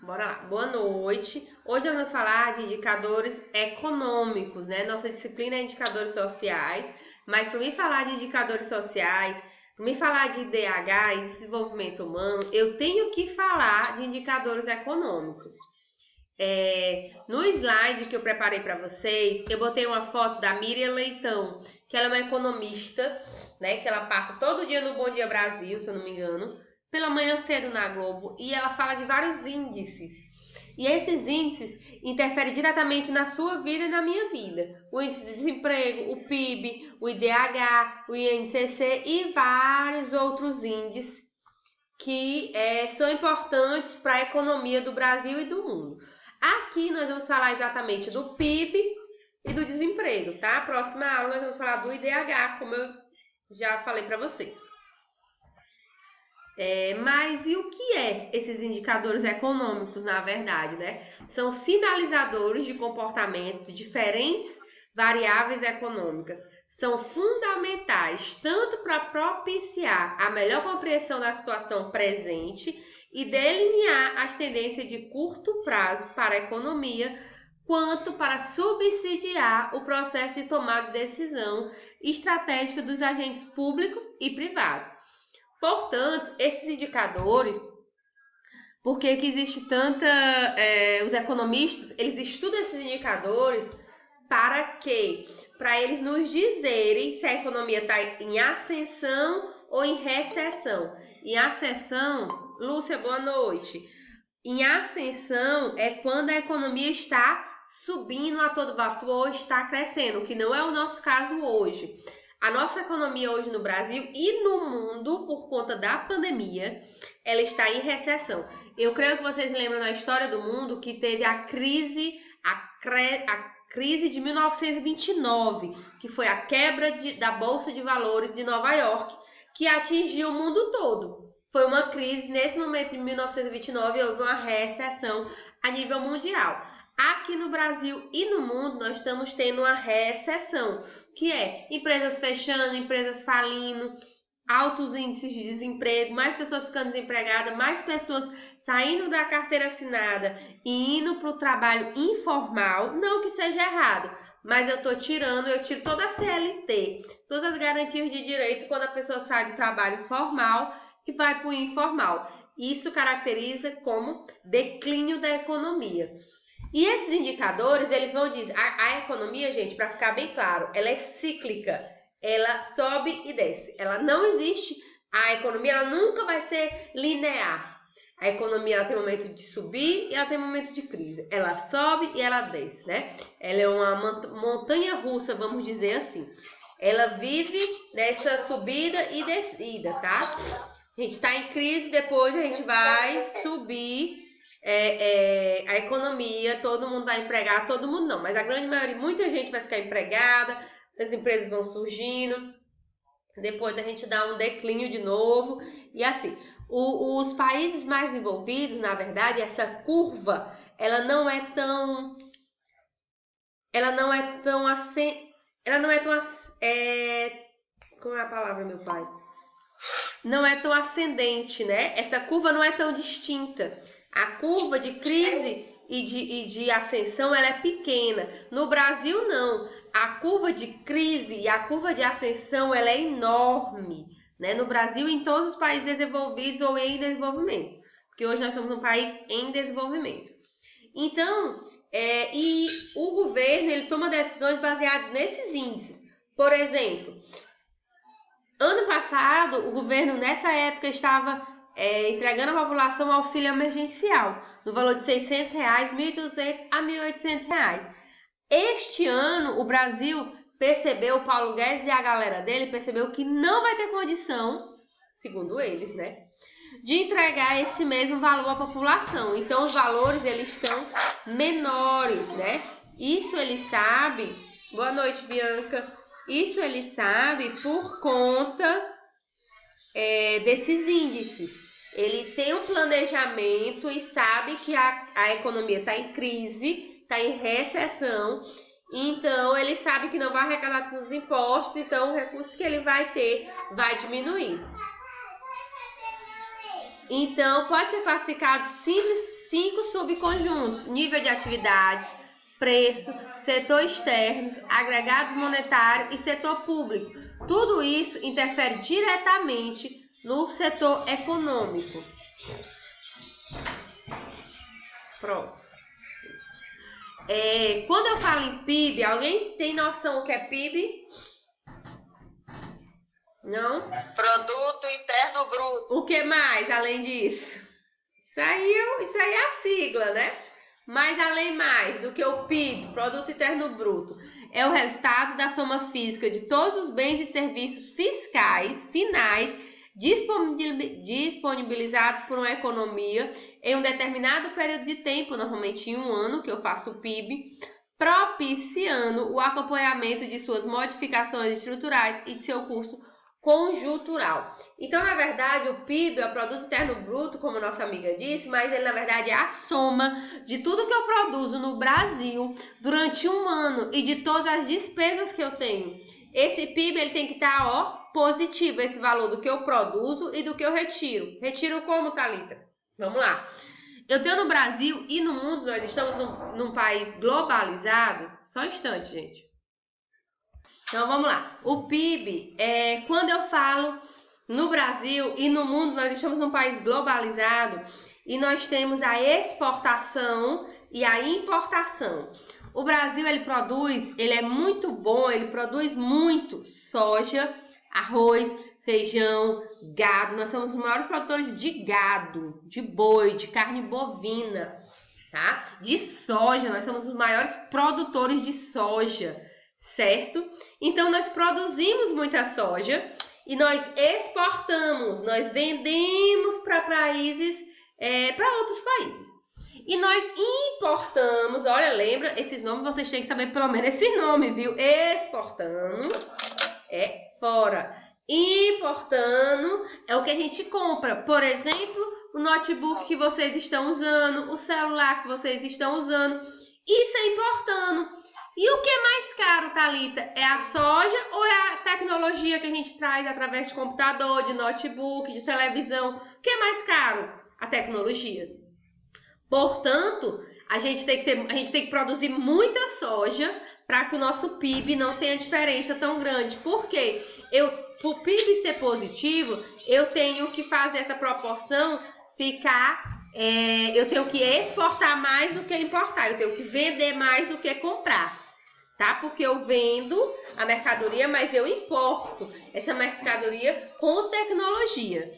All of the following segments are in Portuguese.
Bora lá. Boa noite. Hoje nós vamos falar de indicadores econômicos, né? Nossa disciplina é indicadores sociais, mas para mim falar de indicadores sociais, para mim falar de IDH e desenvolvimento humano, eu tenho que falar de indicadores econômicos. No slide que eu preparei para vocês, eu botei uma foto da Miriam Leitão, que ela é uma economista, né? Que ela passa todo dia no Bom Dia Brasil, se eu não me engano, pela manhã cedo na Globo, e ela fala de vários índices. E esses índices interferem diretamente na sua vida e na minha vida. O índice de desemprego, o PIB, o IDH, o INCC e vários outros índices que são importantes para a economia do Brasil e do mundo. Aqui nós vamos falar exatamente do PIB e do desemprego, tá? Próxima aula nós vamos falar do IDH, como eu já falei para vocês. Mas e o que esses indicadores econômicos, na verdade, né? São sinalizadores de comportamento de diferentes variáveis econômicas. São fundamentais tanto para propiciar a melhor compreensão da situação presente e delinear as tendências de curto prazo para a economia, quanto para subsidiar o processo de tomada de decisão estratégica dos agentes públicos e privados. Portanto, esses indicadores, por que existe tanta... os economistas, eles estudam esses indicadores para quê? Para eles nos dizerem se a economia está em ascensão ou em recessão. Em ascensão, Lúcia, boa noite. Em ascensão é quando a economia está subindo a todo vapor, está crescendo, o que não é o nosso caso hoje. A nossa economia hoje no Brasil e no mundo, por conta da pandemia, ela está em recessão. Eu creio que vocês lembram na história do mundo que teve a crise de 1929, que foi a quebra da Bolsa de Valores de Nova York, que atingiu o mundo todo. Foi uma crise, nesse momento de 1929, houve uma recessão a nível mundial. Aqui no Brasil e no mundo, nós estamos tendo uma recessão, que é empresas fechando, empresas falindo, altos índices de desemprego, mais pessoas ficando desempregadas, mais pessoas saindo da carteira assinada e indo para o trabalho informal. Não que seja errado, mas eu tiro toda a CLT, todas as garantias de direito quando a pessoa sai do trabalho formal e vai para o informal. Isso caracteriza como declínio da economia. E esses indicadores, eles vão dizer, a economia, gente, para ficar bem claro, ela é cíclica, ela sobe e desce. Ela não existe, a economia ela nunca vai ser linear. A economia ela tem momento de subir e ela tem momento de crise. Ela sobe e ela desce, né? Ela é uma montanha russa, vamos dizer assim. Ela vive nessa subida e descida, tá? A gente está em crise, depois a gente vai subir a economia, todo mundo vai empregar, todo mundo não, mas a grande maioria, muita gente vai ficar empregada, as empresas vão surgindo, depois a gente dá um declínio de novo, e assim, os países mais envolvidos, na verdade, essa curva, ela não é tão como é a palavra, meu pai? Não é tão ascendente, né? Essa curva não é tão distinta. A curva de crise e de ascensão ela é pequena. No Brasil, não. A curva de crise e a curva de ascensão ela é enorme, né? No Brasil e em todos os países desenvolvidos ou em desenvolvimento. Porque hoje nós somos um país em desenvolvimento. Então, e o governo ele toma decisões baseadas nesses índices. Por exemplo, ano passado, o governo, nessa época, estava entregando à população um auxílio emergencial, no valor de R$600, R$1.200 a R$1.800. Este ano, o Brasil percebeu, o Paulo Guedes e a galera dele percebeu que não vai ter condição, segundo eles, né, de entregar esse mesmo valor à população. Então, os valores, eles estão menores, né? Isso ele sabe... Boa noite, Bianca. Isso ele sabe por conta desses índices. Ele tem um planejamento e sabe que a economia está em crise, está em recessão. Então, ele sabe que não vai arrecadar todos os impostos, então o recurso que ele vai ter vai diminuir. Então, pode ser classificado 5 conjuntos: nível de atividades, preço, setor externo, agregados monetários e setor público. Tudo isso interfere diretamente no setor econômico. Próximo. Quando eu falo em PIB, alguém tem noção o que é PIB? Não? Produto Interno Bruto. O que mais além disso? Isso aí é a sigla, né? Mas além mais do que o PIB, Produto Interno Bruto, é o resultado da soma física de todos os bens e serviços fiscais finais disponibilizados por uma economia em um determinado período de tempo, normalmente em um ano, que eu faço o PIB, propiciando o acompanhamento de suas modificações estruturais e de seu curso conjuntural. Então, na verdade, o PIB é o Produto Interno Bruto, como nossa amiga disse, mas ele, na verdade, é a soma de tudo que eu produzo no Brasil durante um ano e de todas as despesas que eu tenho. Esse PIB ele tem que estar, positivo, esse valor do que eu produzo e do que eu retiro. Retiro como, Thalita? Vamos lá. Eu tenho no Brasil e no mundo, nós estamos num país globalizado. Só um instante, gente. Então, vamos lá. O PIB, quando eu falo no Brasil e no mundo, nós estamos num país globalizado e nós temos a exportação e a importação. O Brasil, ele é muito bom, ele produz muito soja, arroz, feijão, gado. Nós somos os maiores produtores de gado, de boi, de carne bovina, tá? De soja, nós somos os maiores produtores de soja, certo? Então, nós produzimos muita soja e nós exportamos, nós vendemos para países, para outros países. E nós importamos, olha, lembra, esses nomes vocês têm que saber pelo menos esse nome, viu? Exportando é fora. Importando é o que a gente compra. Por exemplo, o notebook que vocês estão usando, o celular que vocês estão usando. Isso é importando. E o que é mais caro, Thalita? É a soja ou é a tecnologia que a gente traz através de computador, de notebook, de televisão? O que é mais caro? A tecnologia. Portanto, a gente tem que produzir muita soja para que o nosso PIB não tenha diferença tão grande. Por quê? Para o PIB ser positivo, eu tenho que fazer essa proporção ficar... eu tenho que exportar mais do que importar. Eu tenho que vender mais do que comprar. Tá? Porque eu vendo a mercadoria, mas eu importo essa mercadoria com tecnologia.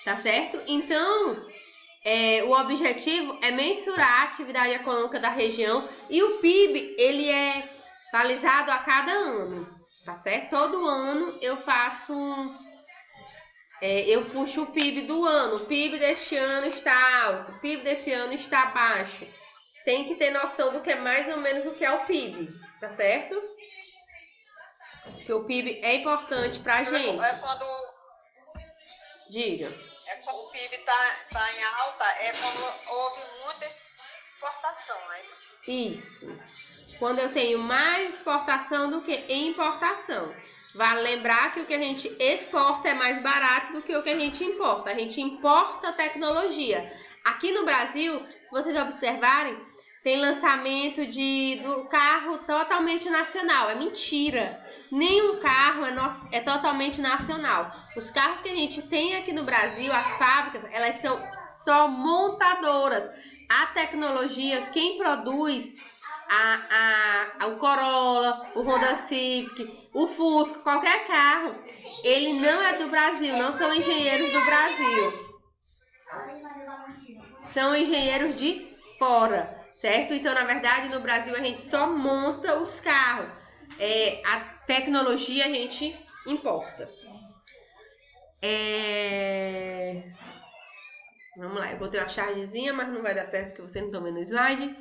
Tá certo? Então... o objetivo é mensurar a atividade econômica da região e o PIB, ele é atualizado a cada ano, tá certo? Todo ano eu faço, eu puxo o PIB do ano. O PIB deste ano está alto, o PIB desse ano está baixo. Tem que ter noção do que é mais ou menos o que é o PIB, tá certo? Porque o PIB é importante pra gente. Diga. Quando o PIB tá em alta, é quando houve muita exportação, né? Isso. Quando eu tenho mais exportação do que importação. Vale lembrar que o que a gente exporta é mais barato do que o que a gente importa. A gente importa tecnologia. Aqui no Brasil, se vocês observarem, tem lançamento do carro totalmente nacional. É mentira. Nenhum carro é totalmente nacional. Os carros que a gente tem aqui no Brasil, as fábricas, elas são só montadoras. A tecnologia, quem produz o Corolla, o Honda Civic, o Fusca, qualquer carro, ele não é do Brasil, não são engenheiros do Brasil. São engenheiros de fora, certo? Então, na verdade, no Brasil a gente só monta os carros. A tecnologia a gente importa. Vamos lá, eu botei uma chargezinha, mas não vai dar certo porque você não está vendo o slide.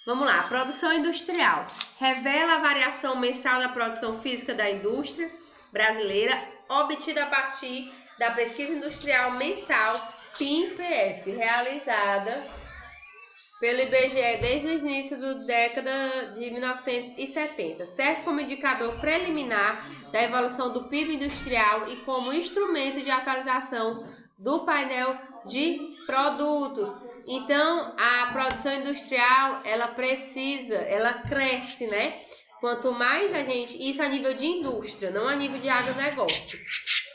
Vamos lá, produção industrial. Revela a variação mensal da produção física da indústria brasileira, obtida a partir da pesquisa industrial mensal PIM-PS, realizada pelo IBGE desde o início da década de 1970, serve como indicador preliminar da evolução do PIB industrial e como instrumento de atualização do painel de produtos. Então, a produção industrial, ela cresce, né? Quanto mais a gente, isso a nível de indústria, não a nível de agronegócio,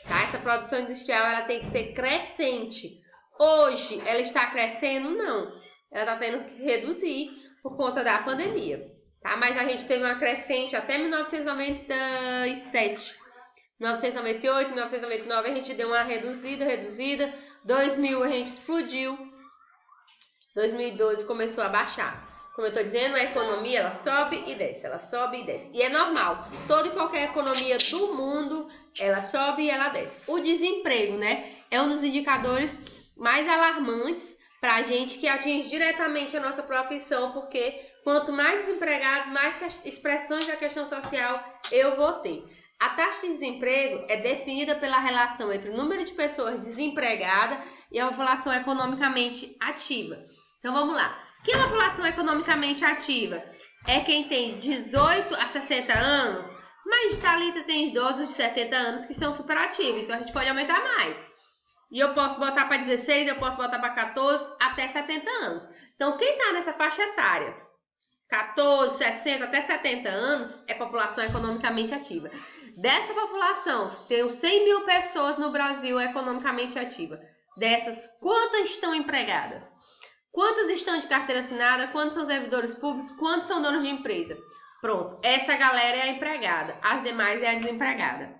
tá? Essa produção industrial, ela tem que ser crescente. Hoje, ela está crescendo? Não. Ela está tendo que reduzir por conta da pandemia, tá? Mas a gente teve uma crescente até 1997. 1998, 1999 a gente deu uma reduzida. 2000 a gente explodiu. 2012 começou a baixar. Como eu estou dizendo, a economia ela sobe e desce, ela sobe e desce. E é normal. Toda e qualquer economia do mundo, ela sobe e ela desce. O desemprego, né, é um dos indicadores mais alarmantes para a gente que atinge diretamente a nossa profissão, porque quanto mais desempregados, mais expressões da questão social eu vou ter. A taxa de desemprego é definida pela relação entre o número de pessoas desempregadas e a população economicamente ativa. Então vamos lá. O que é a população economicamente ativa? É quem tem 18 a 60 anos, mas de Thalita tem idosos de 60 anos que são superativos, então a gente pode aumentar mais. E eu posso botar para 16, eu posso botar para 14, até 70 anos. Então quem está nessa faixa etária, 14, 60 até 70 anos, é população economicamente ativa. Dessa população, tem 100 mil pessoas no Brasil economicamente ativa. Dessas, quantas estão empregadas? Quantas estão de carteira assinada? Quantos são servidores públicos? Quantos são donos de empresa? Pronto, essa galera é a empregada. As demais é a desempregada.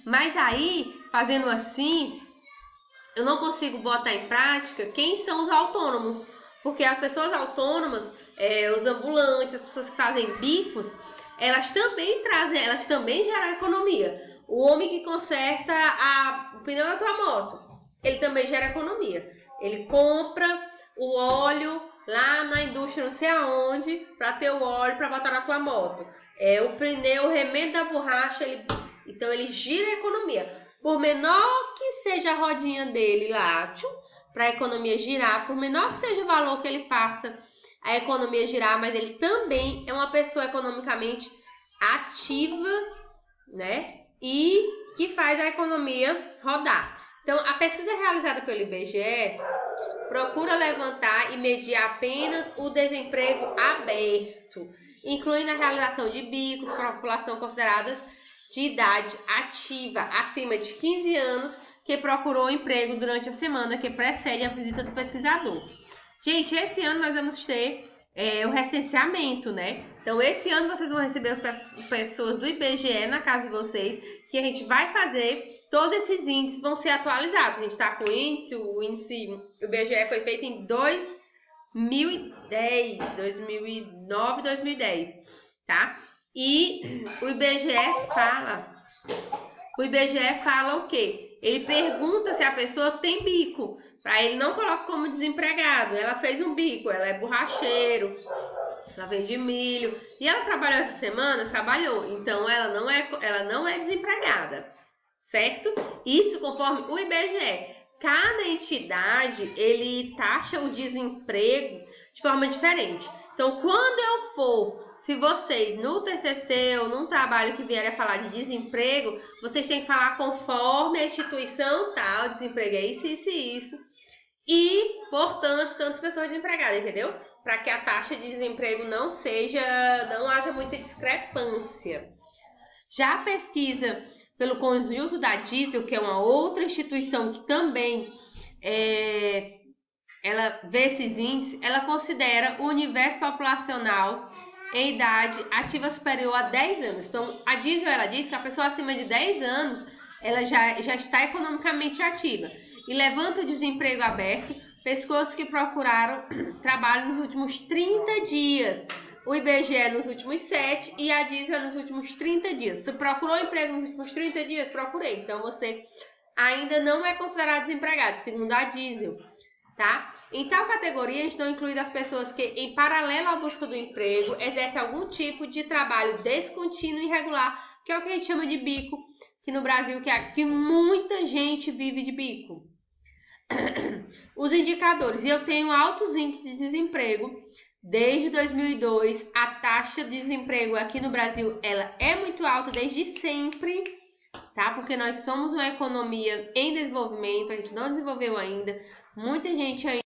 Mas aí, fazendo assim, eu não consigo botar em prática quem são os autônomos. Porque as pessoas autônomas, os ambulantes, as pessoas que fazem bicos, elas também geram economia. O homem que conserta o pneu da tua moto, ele também gera economia. Ele compra o óleo lá na indústria não sei aonde, para ter o óleo para botar na tua moto. O pneu, o remendo da borracha, então ele gira a economia. Por menor que seja a rodinha dele lá, para a economia girar, por menor que seja o valor que ele faça a economia girar, mas ele também é uma pessoa economicamente ativa, né? E que faz a economia rodar. Então, a pesquisa realizada pelo IBGE procura levantar e medir apenas o desemprego aberto, incluindo a realização de bicos para a população considerada de idade ativa, acima de 15 anos, que procurou emprego durante a semana que precede a visita do pesquisador. Gente, esse ano nós vamos ter o recenseamento, né? Então, esse ano vocês vão receber as pessoas do IBGE na casa de vocês, que a gente vai fazer, todos esses índices vão ser atualizados. A gente está com o índice o IBGE foi feito em 2010, 2009, 2010, tá? E o IBGE fala o quê? Ele pergunta se a pessoa tem bico, para ele não coloca como desempregado. Ela fez um bico, ela é borracheiro, ela vende milho, e ela trabalhou essa semana? Trabalhou, então ela não é desempregada, certo? Isso conforme o IBGE. Cada entidade, ele taxa o desemprego de forma diferente. Então, quando eu for, se vocês no TCC ou num trabalho que vierem a falar de desemprego, vocês têm que falar conforme a instituição tal, desemprego é isso, isso e isso. E, portanto, tantas pessoas desempregadas, entendeu? Para que a taxa de desemprego não haja muita discrepância. Já a pesquisa pelo conjunto da Diesel, que é uma outra instituição que também ela vê esses índices, ela considera o universo populacional em idade ativa superior a 10 anos. Então, a Diesel, ela diz que a pessoa acima de 10 anos, ela já está economicamente ativa. E levanta o desemprego aberto, pessoas que procuraram trabalho nos últimos 30 dias. O IBGE nos últimos 7 e a Diesel nos últimos 30 dias. Você procurou emprego nos últimos 30 dias? Procurei. Então, você ainda não é considerado desempregado, segundo a Diesel, tá? Em tal categoria estão incluídas as pessoas que, em paralelo à busca do emprego, exercem algum tipo de trabalho descontínuo e irregular, que é o que a gente chama de bico, que no Brasil que muita gente vive de bico. Os indicadores, e eu tenho altos índices de desemprego. Desde 2002, a taxa de desemprego aqui no Brasil ela é muito alta desde sempre, tá? Porque nós somos uma economia em desenvolvimento, a gente não desenvolveu ainda, muita gente ainda